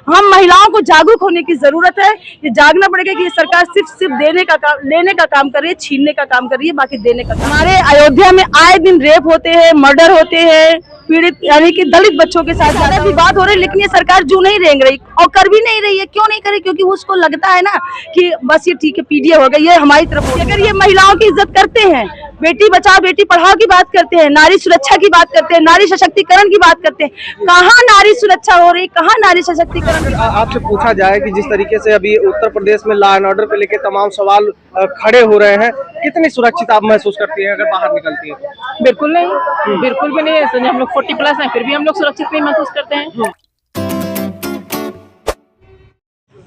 हम महिलाओं को जागरूक होने की जरूरत है। ये जागना पड़ेगा कि ये सरकार सिर्फ लेने का काम कर रही है, छीनने का काम कर रही है, बाकी देने का। हमारे अयोध्या में आए दिन रेप होते हैं, मर्डर होते हैं, पीड़ित यानी कि दलित बच्चों के साथ ज्यादा विवाद हो रहे हैं, लेकिन ये सरकार जो नहीं रेंग रही और कर भी नहीं रही है। क्यों नहीं करे? क्योंकि उसको लगता है ना कि बस ये ठीक है, पीडीए हो गई, ये हमारी तरफ। अगर ये महिलाओं की इज्जत करते हैं, बेटी बचाओ बेटी पढ़ाओ की बात करते हैं, नारी सुरक्षा की बात करते हैं, नारी सशक्तिकरण की बात करते हैं, कहाँ नारी सुरक्षा हो रही, कहाँ नारी सशक्तिकरण? आपसे पूछा जाए कि जिस तरीके से अभी उत्तर प्रदेश में लॉ एंड ऑर्डर पे लेके तमाम सवाल खड़े हो रहे हैं, कितनी सुरक्षित आप महसूस करती हैं अगर बाहर निकलती है? बिल्कुल नहीं, बिल्कुल भी नहीं है। हम लोग 40+ हैं, फिर भी हम लोग सुरक्षित नहीं महसूस करते हैं।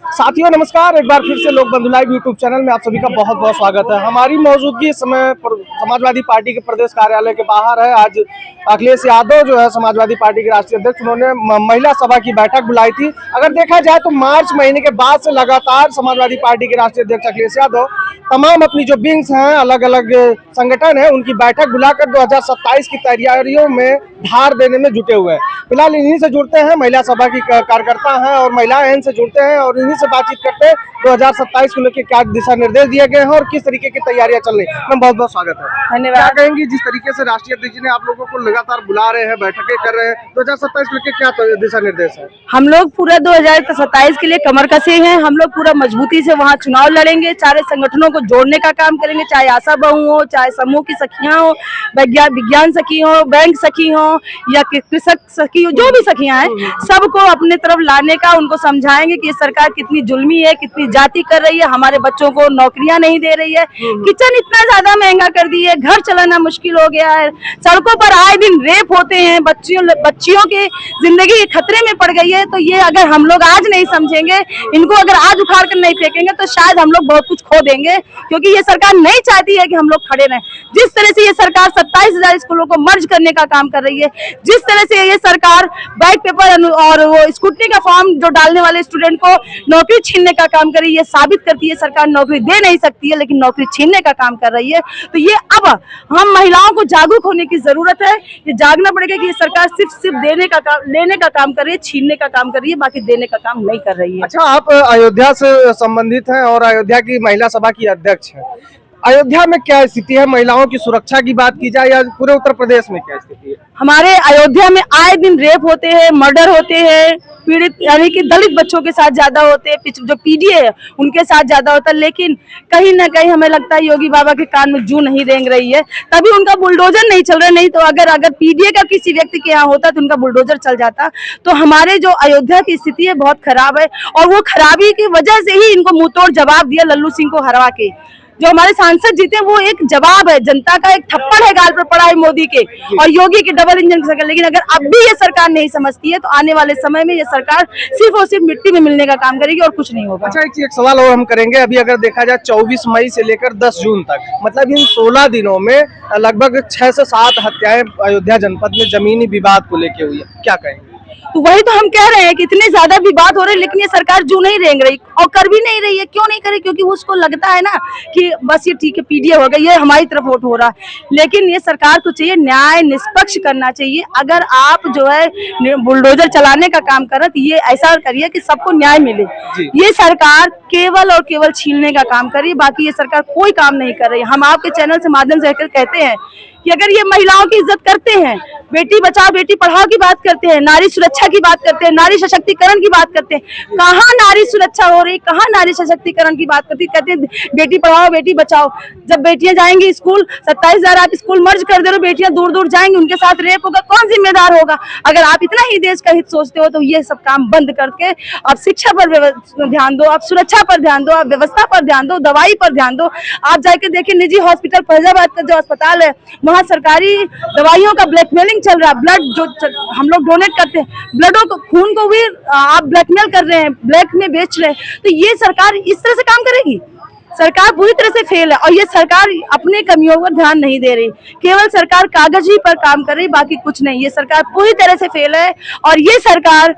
साथियों नमस्कार, एक बार फिर से लोक बंधु लाइव यूट्यूब चैनल में आप सभी का बहुत बहुत स्वागत है। हमारी मौजूदगी इस समय समाजवादी पार्टी के प्रदेश कार्यालय के बाहर है। आज अखिलेश यादव जो है समाजवादी पार्टी के राष्ट्रीय अध्यक्ष, उन्होंने महिला सभा की बैठक बुलाई थी। अगर देखा जाए तो मार्च महीने के बाद से लगातार समाजवादी पार्टी के राष्ट्रीय अध्यक्ष अखिलेश यादव तमाम अपनी जो विंग्स हैं, अलग अलग संगठन है, उनकी बैठक बुलाकर 2027 की तैयारियों में धार देने में जुटे हुए हैं। फिलहाल इन्हीं से जुड़ते हैं, महिला सभा की कार्यकर्ता हैं और महिलाएं इनसे जुड़ते हैं और इन्हीं से बातचीत करते हैं 2027 को लेकर क्या दिशा निर्देश दिए गए हैं और किस तरीके की तैयारियां चल रही है। बहुत बहुत स्वागत है। धन्यवाद। क्या कहेंगी, जिस तरीके से राष्ट्रीय अध्यक्ष जी ने आप लोगों को लगातार बुला रहे हैं, बैठकें कर रहे हैं, 2027 को लेकर क्या दिशा निर्देश है? हम लोग पूरा 2027 के लिए कमर कसे हैं। हम लोग पूरा मजबूती से वहाँ चुनाव लड़ेंगे, सारे संगठनों को जोड़ने का काम करेंगे, चाहे आशा बहू हो, चाहे समूह की सखियां हो, विज्ञान सखी हो, बैंक सखी हो या कृषक सखी हो, जो भी सखियां हैं, सबको अपने तरफ लाने का, उनको समझाएंगे कि ये सरकार कितनी जुल्मी है, कितनी जाति कर रही है, हमारे बच्चों को नौकरियां नहीं दे रही है, किचन इतना ज्यादा महंगा कर दी है, घर चलाना मुश्किल हो गया है, सड़कों पर आए दिन रेप होते हैं, बच्चियों की जिंदगी खतरे में पड़ गई है। तो ये अगर हम लोग आज नहीं समझेंगे, इनको अगर आज उखाड़ कर नहीं फेंकेंगे तो शायद हम लोग बहुत कुछ खो देंगे, क्योंकि ये सरकार नहीं चाहती है कि हम लोग खड़े रहें। जिस तरह से ये सरकार 27,000 स्कूलों को मर्ज करने का काम कर रही है, जिस तरह से ये सरकार बैक पेपर और वो स्कूटनी का फॉर्म जो डालने वाले स्टूडेंट को नौकरी छीनने का काम कर रही है, साबित करती है सरकार नौकरी दे नहीं सकती है, लेकिन नौकरी छीनने का काम कर रही है। तो ये अब हम महिलाओं को जागरूक होने की जरूरत है। ये जागना पड़ेगा कि ये सरकार सिर्फ लेने का काम कर रही है, छीनने का काम कर रही है, बाकी देने का काम नहीं कर रही है। अच्छा, आप अयोध्या से संबंधित हैं और अयोध्या की महिला सभा की अध्यक्ष हैं। अयोध्या में क्या स्थिति है? महिलाओं की सुरक्षा की बात की जाए या पूरे उत्तर प्रदेश में क्या स्थिति है? हमारे अयोध्या में आए दिन रेप होते हैं, मर्डर होते हैं, पीड़ित यानी कि दलित बच्चों के साथ ज्यादा होते हैं, जो पीडीए है उनके साथ ज्यादा होता है। लेकिन कहीं ना कहीं हमें लगता है योगी बाबा के कान में जू नहीं रेंग रही है, तभी उनका बुलडोजर नहीं चल रहा। नहीं तो अगर पीडीए का किसी व्यक्ति के यहाँ होता तो उनका बुलडोजर चल जाता। तो हमारे जो अयोध्या की स्थिति है बहुत खराब है, और वो खराबी की वजह से ही इनको मुंहतोड़ जवाब दिया लल्लू सिंह को हरवा के। जो हमारे सांसद जीते वो एक जवाब है, जनता का एक थप्पड़ है गाल पर पड़ा है मोदी के और योगी के डबल इंजन सरकार। लेकिन अगर अब भी ये सरकार नहीं समझती है तो आने वाले समय में ये सरकार सिर्फ और सिर्फ मिट्टी में मिलने का काम करेगी और कुछ नहीं होगा। अच्छा, एक सवाल और हम करेंगे। अभी अगर देखा जाए 24 मई से लेकर 10 जून तक, मतलब इन 16 दिनों में लगभग 6 से 7 हत्याएं अयोध्या जनपद में जमीनी विवाद को लेके हुई है, क्या कहेंगे? तो वही तो हम कह रहे हैं कि इतने ज्यादा विवाद हो रहे हैं, लेकिन ये सरकार जो नहीं रेंग रही और कर भी नहीं रही है। क्यों नहीं करे? क्योंकि उसको लगता है ना कि बस ये ठीक है, पीडीए हो गई, ये हमारी तरफ वोट हो रहा है। लेकिन ये सरकार को चाहिए न्याय निष्पक्ष करना चाहिए। अगर आप जो है बुलडोजर चलाने का काम कर रहे तो ये ऐसा करिए कि सबको न्याय मिले। ये सरकार केवल और केवल छीनने का काम कर रही है, बाकी ये सरकार कोई काम नहीं कर रही है। हम आपके चैनल से माध्यम से कहते हैं कि अगर ये महिलाओं की इज्जत करते हैं, बेटी बचाओ बेटी पढ़ाओ की बात करते हैं, नारी सुरक्षा की बात करते हैं, नारी सशक्तिकरण की बात करते हैं, कहाँ नारी सुरक्षा हो रही, कहाँ नारी सशक्तिकरण की बात करती? कहते हैं बेटी पढ़ाओ बेटी बचाओ। जब बेटियां जाएंगी स्कूल, 27,000 आप स्कूल मर्ज कर दे रहे हो, बेटियां दूर दूर जाएंगी, उनके साथ रेप होगा, कौन जिम्मेदार होगा? अगर आप इतना ही देश का हित सोचते हो तो ये सब काम बंद करके आप शिक्षा पर ध्यान दो, आप सुरक्षा पर ध्यान दो, आप व्यवस्था पर ध्यान दो, दवाई पर ध्यान दो। आप जाके देखिए निजी हॉस्पिटल फैजाबाद का जो अस्पताल है, वहाँ सरकारी दवाइयों का ब्लैकमेलिंग चल रहा है। ब्लड जो हम लोग डोनेट करते हैं, ब्लडों को, खून को भी आप ब्लैकमेल कर रहे हैं, ब्लैक में बेच रहे हैं। तो ये सरकार इस तरह से काम करेगी? सरकार पूरी तरह से फेल है और ये सरकार अपने कमियों पर ध्यान नहीं दे रही, केवल सरकार कागज ही पर काम कर रही, बाकी कुछ नहीं। ये सरकार पूरी तरह से फेल है और ये सरकार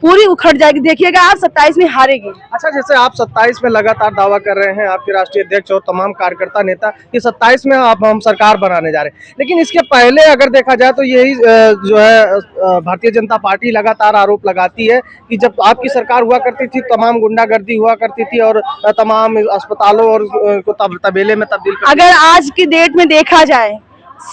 पूरी उखड़ जाएगी। देखिएगा आप 27 में हारेगी। अच्छा, जैसे आप 27 में लगातार दावा कर रहे हैं आपके राष्ट्रीय अध्यक्ष और तमाम कार्यकर्ता नेता कि 27 में आप हम सरकार बनाने जा रहे हैं, लेकिन इसके पहले अगर देखा जाए तो यही जो है भारतीय जनता पार्टी लगातार आरोप लगाती है कि जब आपकी सरकार हुआ करती थी तमाम गुंडागर्दी हुआ करती थी और तमाम अस्पतालों और को तबेले में तब्दील अगर आज की डेट में देखा जाए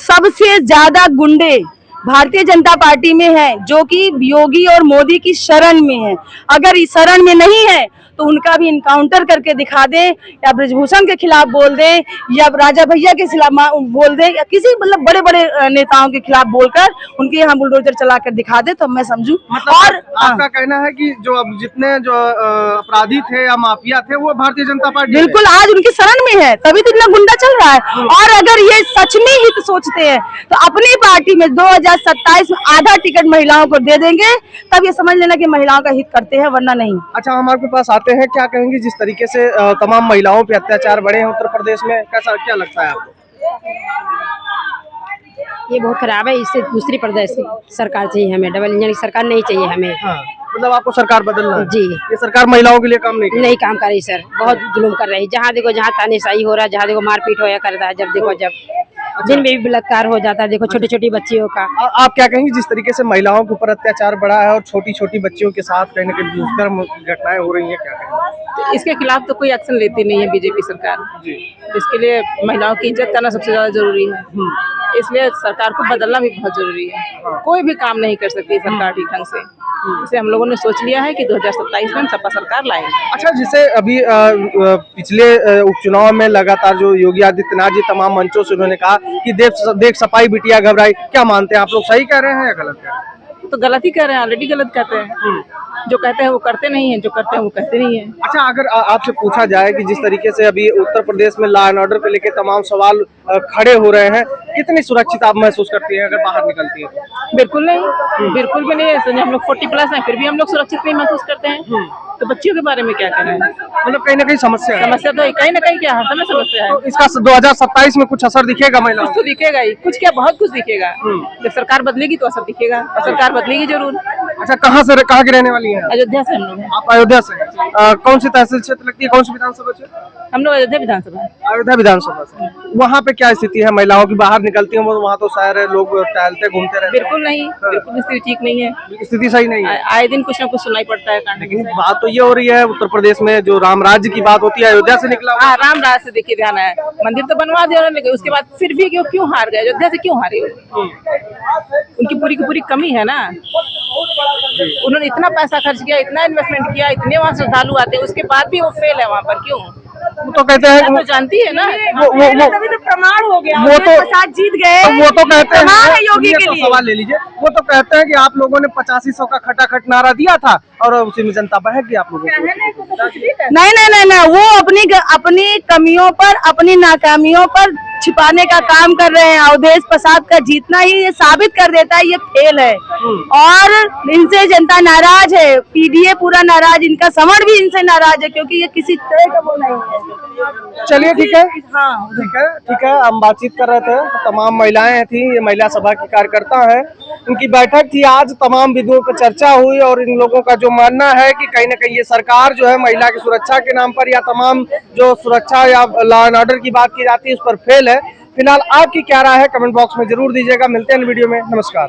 सबसे ज्यादा गुंडे भारतीय जनता पार्टी में है, जो कि योगी और मोदी की शरण में है। अगर इस शरण में नहीं है तो उनका भी इनकाउंटर करके दिखा दे, या ब्रजभूषण के खिलाफ बोल दे, या राजा भैया के खिलाफ बोल दे, या किसी मतलब बड़े बड़े नेताओं के खिलाफ बोलकर उनके यहाँ बुलडोजर चलाकर दिखा दे तो मैं समझूं। मतलब और आपका कहना है कि जो अब जितने जो अपराधी थे या माफिया थे वो भारतीय जनता पार्टी बिल्कुल आज उनकी शरण में है, तभी तो इतना गुंडा चल रहा है। और अगर ये सच में हित सोचते हैं तो अपनी पार्टी में 2027 में आधा टिकट महिलाओं को दे देंगे, तब ये समझ लेना कि महिलाओं का हित करते हैं, वरना नहीं। अच्छा, हम आपके पास आते हैं, क्या कहेंगे जिस तरीके से तमाम महिलाओं पे अत्याचार बढ़े हैं उत्तर प्रदेश में, कैसा क्या लगता है आपको? ये बहुत खराब है। इससे दूसरी प्रदेश सरकार चाहिए हमें, डबल इंजन की सरकार नहीं चाहिए हमें। हाँ, मतलब आपको सरकार बदलना है? जी, ये सरकार महिलाओं के लिए काम नहीं काम कर रही सर, बहुत जुल्म कर रही। जहाँ देखो जहाँ तानाशाही हो रहा है, जहाँ देखो मारपीट होया करता है, जब देखो जिन में भी बलात्कार हो जाता है, देखो छोटी छोटी बच्चियों का। आप क्या कहेंगे जिस तरीके से महिलाओं के ऊपर अत्याचार बढ़ा है और छोटी छोटी बच्चियों के साथ कहीं न कहीं दुष्कर्म घटनाएं हो रही हैं, क्या कहेंगे? तो इसके खिलाफ तो कोई एक्शन लेती नहीं है बीजेपी सरकार। इसके लिए महिलाओं की इज्जत करना सबसे ज्यादा जरूरी है, इसलिए सरकार को बदलना भी बहुत जरूरी है। कोई भी काम नहीं कर सकती सरकार ठीक ढंग से, इसे हम लोगों ने सोच लिया है कि 2027 में सपा सरकार लाएंगे। अच्छा, जैसे अभी पिछले उपचुनाव में लगातार जो योगी आदित्यनाथ जी तमाम मंचों से उन्होंने कहा कि देख सपाई बिटिया घबराई, क्या मानते हैं आप लोग, सही कह रहे हैं या गलत कह रहे हैं? तो गलत ही कह रहे हैं, ऑलरेडी गलत कहते हैं। जो कहते हैं वो करते नहीं है, जो करते हैं वो कहते नहीं है। अच्छा, अगर आपसे पूछा जाए कि जिस तरीके से अभी उत्तर प्रदेश में लॉ एंड ऑर्डर को लेकर तमाम सवाल खड़े हो रहे हैं, कितनी सुरक्षित आप महसूस करती हैं अगर बाहर निकलती है तो? बिल्कुल नहीं, बिल्कुल भी नहीं है। हम लोग 40+ हैं, फिर भी हम लोग सुरक्षित नहीं महसूस करते हैं। तो बच्चियों के बारे में क्या कह रहे हैं? मतलब कहीं ना कहीं समस्या है। समस्या तो कहीं ना कहीं क्या हर समय समस्या है। तो इसका 2027 में कुछ असर दिखेगा महिलाओं? कुछ तो दिखेगा ही, कुछ क्या बहुत कुछ दिखेगा। जब सरकार बदलेगी तो असर दिखेगा, और सरकार बदलेगी जरूर। अच्छा, कहाँ की रहने वाली हैं? अयोध्या से हम लोग हैं। आप अयोध्या से? कौन सी तहसील क्षेत्र लगती है, कौन सी विधानसभा क्षेत्र? हम लोग अयोध्या विधानसभा। अयोध्या विधानसभा से। वहाँ पे क्या स्थिति है महिलाओं की, बाहर निकलती हैं वो, वहाँ तो शहर है, लोग टहलते घूमते रहते हैं? बिल्कुल नहीं, बिल्कुल स्थिति ठीक नहीं है, स्थिति सही नहीं है। आए दिन कुछ ना कुछ सुनाई पड़ता है कांड। लेकिन बात तो ये हो रही है उत्तर प्रदेश में जो राम राज्य की बात होती है, अयोध्या से निकला। हाँ, राम राज से देखिए ध्यान है, मंदिर तो बनवा दिया, लेकिन उसके बाद फिर भी क्यों हार गए? अयोध्या से क्यों हारे? उनकी पूरी की पूरी कमी है ना। उन्होंने इतना पैसा खर्च किया, इतना इन्वेस्टमेंट किया, इतने वहाँ श्रद्धालु आते हैं, उसके बाद भी वो फेल है वहाँ पर, क्यों? वो तो कहते हैं तो जानती है ना, तभी तो प्रमाण हो गया, वो तो प्रसाद जीत गए। वो तो कहते हैं योगी के तो लिए सवाल ले लीजिए, वो तो कहते हैं कि आप लोगों ने 8500 का खटाखट नारा दिया था और उसी में जनता बहक गई आप लोगों को। नहीं, वो अपनी कमियों पर, अपनी नाकामियों पर छिपाने का काम कर रहे हैं। अवधेश प्रसाद का जीतना ही ये साबित कर देता है ये फेल है, और इनसे जनता नाराज है। पीडीए पूरा नाराज, इनका समर भी इनसे नाराज है, क्योंकि ये किसी तरह का वो नहीं है। चलिए, ठीक है, हाँ ठीक है। हम बातचीत कर रहे थे, तमाम महिलाएं थी, ये महिला सभा की कार्यकर्ता हैं, इनकी बैठक थी आज, तमाम बिंदुओं पर चर्चा हुई और इन लोगों का जो मानना है कि कहीं ना कहीं ये सरकार जो है महिला की सुरक्षा के नाम पर या तमाम जो सुरक्षा या लॉ एंड ऑर्डर की बात की जाती है उस पर फेल है। फिलहाल आपकी क्या राय है कमेंट बॉक्स में जरूर दीजिएगा। मिलते हैं वीडियो में, नमस्कार।